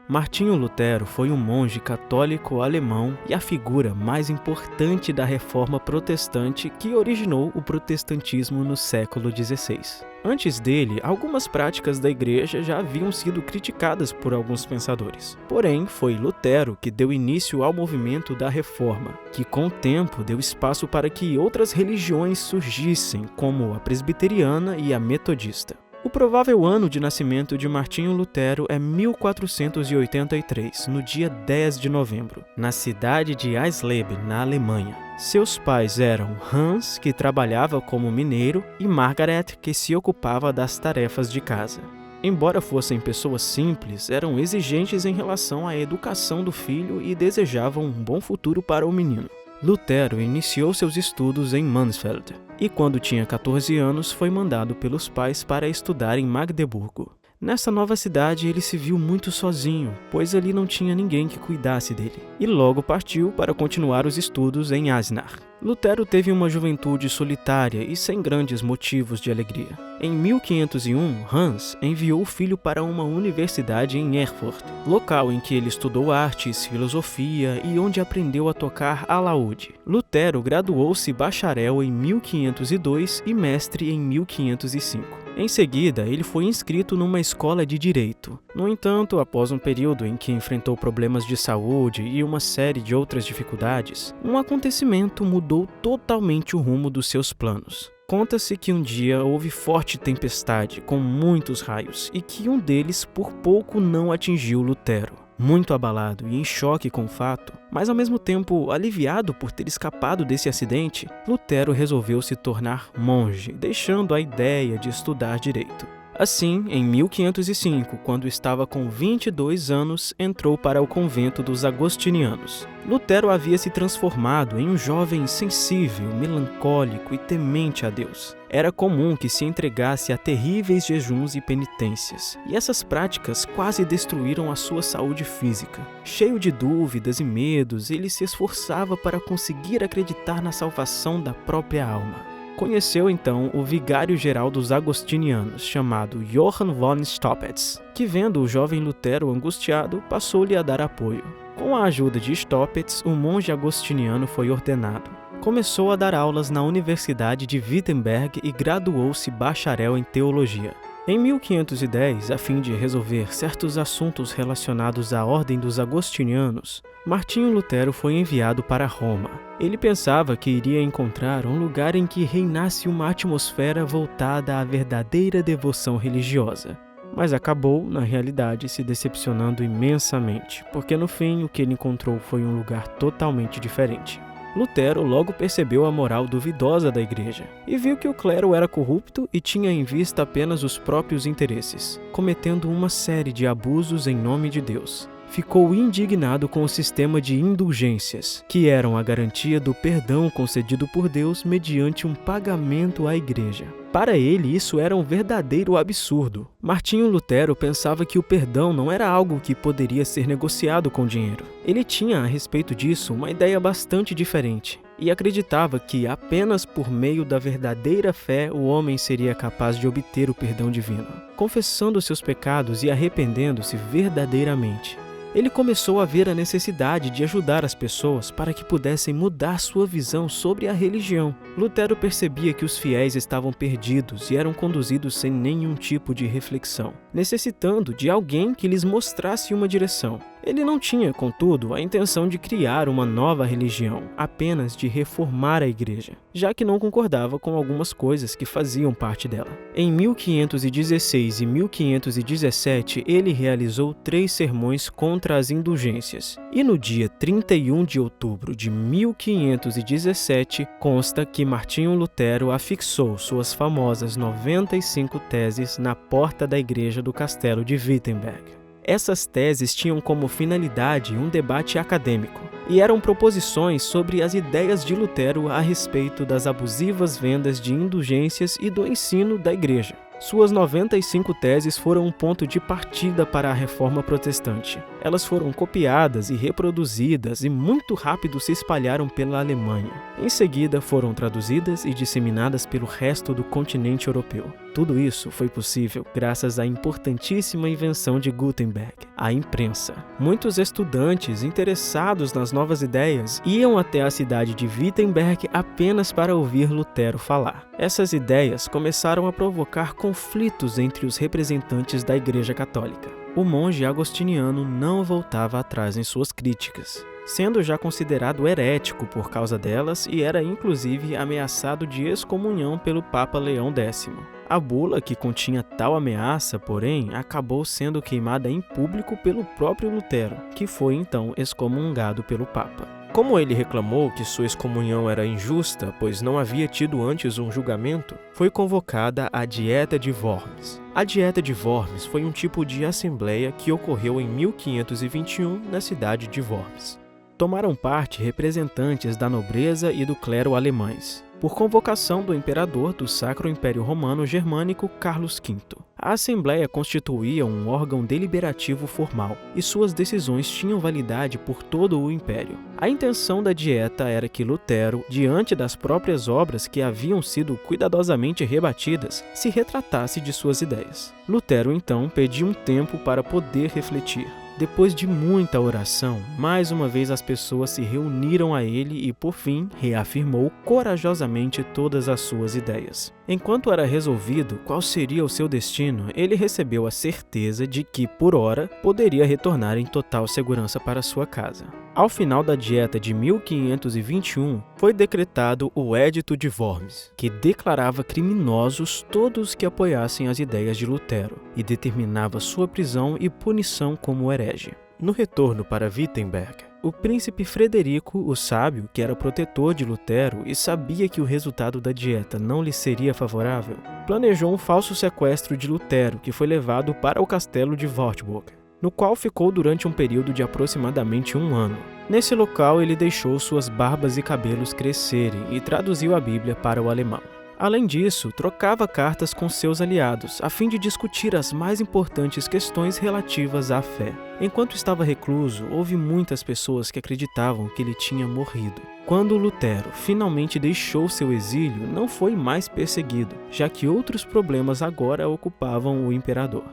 Martinho Lutero foi um monge católico alemão e a figura mais importante da Reforma Protestante que originou o protestantismo no século XVI. Antes dele, algumas práticas da Igreja já haviam sido criticadas por alguns pensadores. Porém, foi Lutero que deu início ao movimento da Reforma, que com o tempo deu espaço para que outras religiões surgissem, como a presbiteriana e a metodista. O provável ano de nascimento de Martinho Lutero é 1483, no dia 10 de novembro, na cidade de Eisleben, na Alemanha. Seus pais eram Hans, que trabalhava como mineiro, e Margaret, que se ocupava das tarefas de casa. Embora fossem pessoas simples, eram exigentes em relação à educação do filho e desejavam um bom futuro para o menino. Lutero iniciou seus estudos em Mansfeld e, quando tinha 14 anos, foi mandado pelos pais para estudar em Magdeburgo. Nessa nova cidade, ele se viu muito sozinho, pois ali não tinha ninguém que cuidasse dele, e logo partiu para continuar os estudos em Eisenach. Lutero teve uma juventude solitária e sem grandes motivos de alegria. Em 1501, Hans enviou o filho para uma universidade em Erfurt, local em que ele estudou artes, filosofia e onde aprendeu a tocar alaúde. Lutero graduou-se bacharel em 1502 e mestre em 1505. Em seguida, ele foi inscrito numa escola de direito. No entanto, após um período em que enfrentou problemas de saúde e uma série de outras dificuldades, um acontecimento mudou totalmente o rumo dos seus planos. Conta-se que um dia houve forte tempestade com muitos raios e que um deles por pouco não atingiu Lutero. Muito abalado e em choque com o fato, mas ao mesmo tempo aliviado por ter escapado desse acidente, Lutero resolveu se tornar monge, deixando a ideia de estudar direito. Assim, em 1505, quando estava com 22 anos, entrou para o convento dos agostinianos. Lutero havia se transformado em um jovem sensível, melancólico e temente a Deus. Era comum que se entregasse a terríveis jejuns e penitências, e essas práticas quase destruíram a sua saúde física. Cheio de dúvidas e medos, ele se esforçava para conseguir acreditar na salvação da própria alma. Conheceu então o vigário-geral dos agostinianos, chamado Johann von Staupitz, que vendo o jovem Lutero angustiado, passou-lhe a dar apoio. Com a ajuda de Staupitz, o monge agostiniano foi ordenado. Começou a dar aulas na Universidade de Wittenberg e graduou-se bacharel em teologia. Em 1510, a fim de resolver certos assuntos relacionados à ordem dos agostinianos, Martinho Lutero foi enviado para Roma. Ele pensava que iria encontrar um lugar em que reinasse uma atmosfera voltada à verdadeira devoção religiosa. Mas acabou, na realidade, se decepcionando imensamente, porque no fim o que ele encontrou foi um lugar totalmente diferente. Lutero logo percebeu a moral duvidosa da igreja e viu que o clero era corrupto e tinha em vista apenas os próprios interesses, cometendo uma série de abusos em nome de Deus. Ficou indignado com o sistema de indulgências, que eram a garantia do perdão concedido por Deus mediante um pagamento à igreja. Para ele, isso era um verdadeiro absurdo. Martinho Lutero pensava que o perdão não era algo que poderia ser negociado com dinheiro. Ele tinha a respeito disso uma ideia bastante diferente e acreditava que apenas por meio da verdadeira fé o homem seria capaz de obter o perdão divino, confessando seus pecados e arrependendo-se verdadeiramente. Ele começou a ver a necessidade de ajudar as pessoas para que pudessem mudar sua visão sobre a religião. Lutero percebia que os fiéis estavam perdidos e eram conduzidos sem nenhum tipo de reflexão, necessitando de alguém que lhes mostrasse uma direção. Ele não tinha, contudo, a intenção de criar uma nova religião, apenas de reformar a igreja, já que não concordava com algumas coisas que faziam parte dela. Em 1516 e 1517, ele realizou 3 sermões contra as indulgências, e no dia 31 de outubro de 1517, consta que Martinho Lutero afixou suas famosas 95 teses na porta da igreja do castelo de Wittenberg. Essas teses tinham como finalidade um debate acadêmico e eram proposições sobre as ideias de Lutero a respeito das abusivas vendas de indulgências e do ensino da igreja. Suas 95 teses foram um ponto de partida para a Reforma Protestante. Elas foram copiadas e reproduzidas e muito rápido se espalharam pela Alemanha. Em seguida, foram traduzidas e disseminadas pelo resto do continente europeu. Tudo isso foi possível graças à importantíssima invenção de Gutenberg, a imprensa. Muitos estudantes interessados nas novas ideias iam até a cidade de Wittenberg apenas para ouvir Lutero falar. Essas ideias começaram a provocar conflitos entre os representantes da Igreja Católica. O monge agostiniano não voltava atrás em suas críticas, sendo já considerado herético por causa delas e era inclusive ameaçado de excomunhão pelo Papa Leão X. A bula que continha tal ameaça, porém, acabou sendo queimada em público pelo próprio Lutero, que foi então excomungado pelo Papa. Como ele reclamou que sua excomunhão era injusta, pois não havia tido antes um julgamento, foi convocada a Dieta de Worms. A Dieta de Worms foi um tipo de assembleia que ocorreu em 1521 na cidade de Worms. Tomaram parte representantes da nobreza e do clero alemães, por convocação do imperador do Sacro Império Romano Germânico Carlos V. A Assembleia constituía um órgão deliberativo formal, e suas decisões tinham validade por todo o Império. A intenção da Dieta era que Lutero, diante das próprias obras que haviam sido cuidadosamente rebatidas, se retratasse de suas ideias. Lutero, então, pediu um tempo para poder refletir. Depois de muita oração, mais uma vez as pessoas se reuniram a ele e, por fim, reafirmou corajosamente todas as suas ideias. Enquanto era resolvido qual seria o seu destino, ele recebeu a certeza de que, por ora, poderia retornar em total segurança para sua casa. Ao final da Dieta de 1521, foi decretado o Edito de Worms, que declarava criminosos todos que apoiassem as ideias de Lutero e determinava sua prisão e punição como herege. No retorno para Wittenberg, o príncipe Frederico, o sábio, que era protetor de Lutero e sabia que o resultado da dieta não lhe seria favorável, planejou um falso sequestro de Lutero, que foi levado para o castelo de Wartburg, no qual ficou durante um período de aproximadamente 1 ano. Nesse local, ele deixou suas barbas e cabelos crescerem e traduziu a Bíblia para o alemão. Além disso, trocava cartas com seus aliados, a fim de discutir as mais importantes questões relativas à fé. Enquanto estava recluso, houve muitas pessoas que acreditavam que ele tinha morrido. Quando Lutero finalmente deixou seu exílio, não foi mais perseguido, já que outros problemas agora ocupavam o imperador.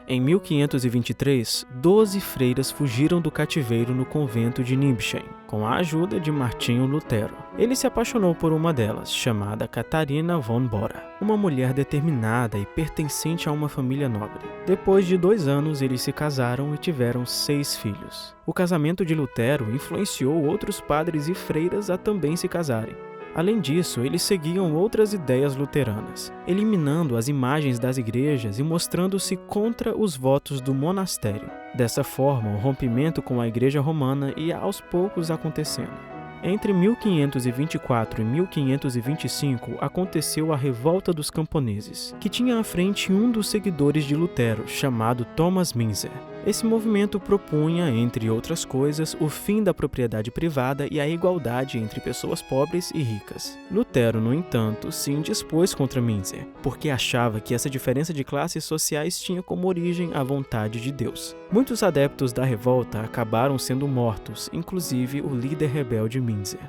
Em 1523, 12 freiras fugiram do cativeiro no convento de Nibsheim, com a ajuda de Martinho Lutero. Ele se apaixonou por uma delas, chamada Catarina von Bora, uma mulher determinada e pertencente a uma família nobre. Depois de 2 anos, eles se casaram e tiveram 6 filhos. O casamento de Lutero influenciou outros padres e freiras a também se casarem. Além disso, eles seguiam outras ideias luteranas, eliminando as imagens das igrejas e mostrando-se contra os votos do monastério. Dessa forma, o rompimento com a Igreja Romana ia aos poucos acontecendo. Entre 1524 e 1525 aconteceu a Revolta dos Camponeses, que tinha à frente um dos seguidores de Lutero, chamado Thomas Müntzer. Esse movimento propunha, entre outras coisas, o fim da propriedade privada e a igualdade entre pessoas pobres e ricas. Lutero, no entanto, se indispôs contra Müntzer, porque achava que essa diferença de classes sociais tinha como origem a vontade de Deus. Muitos adeptos da revolta acabaram sendo mortos, inclusive o líder rebelde Müntzer.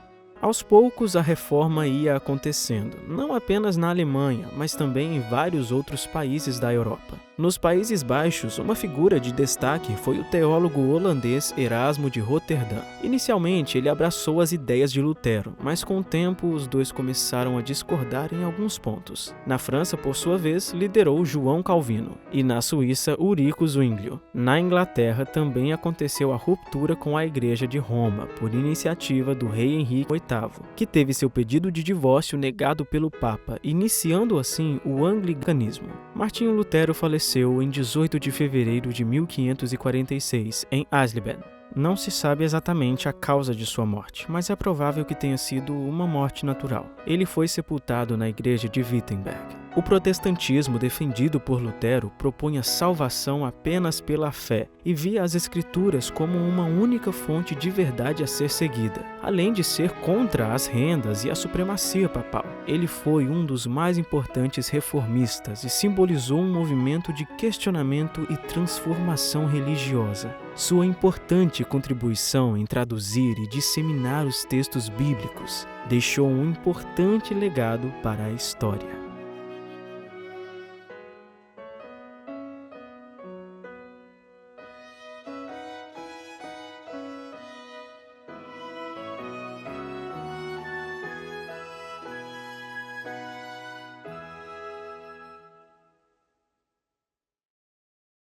Aos poucos, a reforma ia acontecendo, não apenas na Alemanha, mas também em vários outros países da Europa. Nos Países Baixos, uma figura de destaque foi o teólogo holandês Erasmo de Roterdã. Inicialmente, ele abraçou as ideias de Lutero, mas com o tempo os dois começaram a discordar em alguns pontos. Na França, por sua vez, liderou João Calvino, e na Suíça, Ulrico Zwinglio. Na Inglaterra, também aconteceu a ruptura com a Igreja de Roma, por iniciativa do rei Henrique VIII, que teve seu pedido de divórcio negado pelo Papa, iniciando assim o anglicanismo. Martinho Lutero faleceu em 18 de fevereiro de 1546, em Eisleben. Não se sabe exatamente a causa de sua morte, mas é provável que tenha sido uma morte natural. Ele foi sepultado na igreja de Wittenberg. O protestantismo defendido por Lutero propunha salvação apenas pela fé e via as Escrituras como uma única fonte de verdade a ser seguida, além de ser contra as rendas e a supremacia papal. Ele foi um dos mais importantes reformistas e simbolizou um movimento de questionamento e transformação religiosa. Sua importante contribuição em traduzir e disseminar os textos bíblicos deixou um importante legado para a história.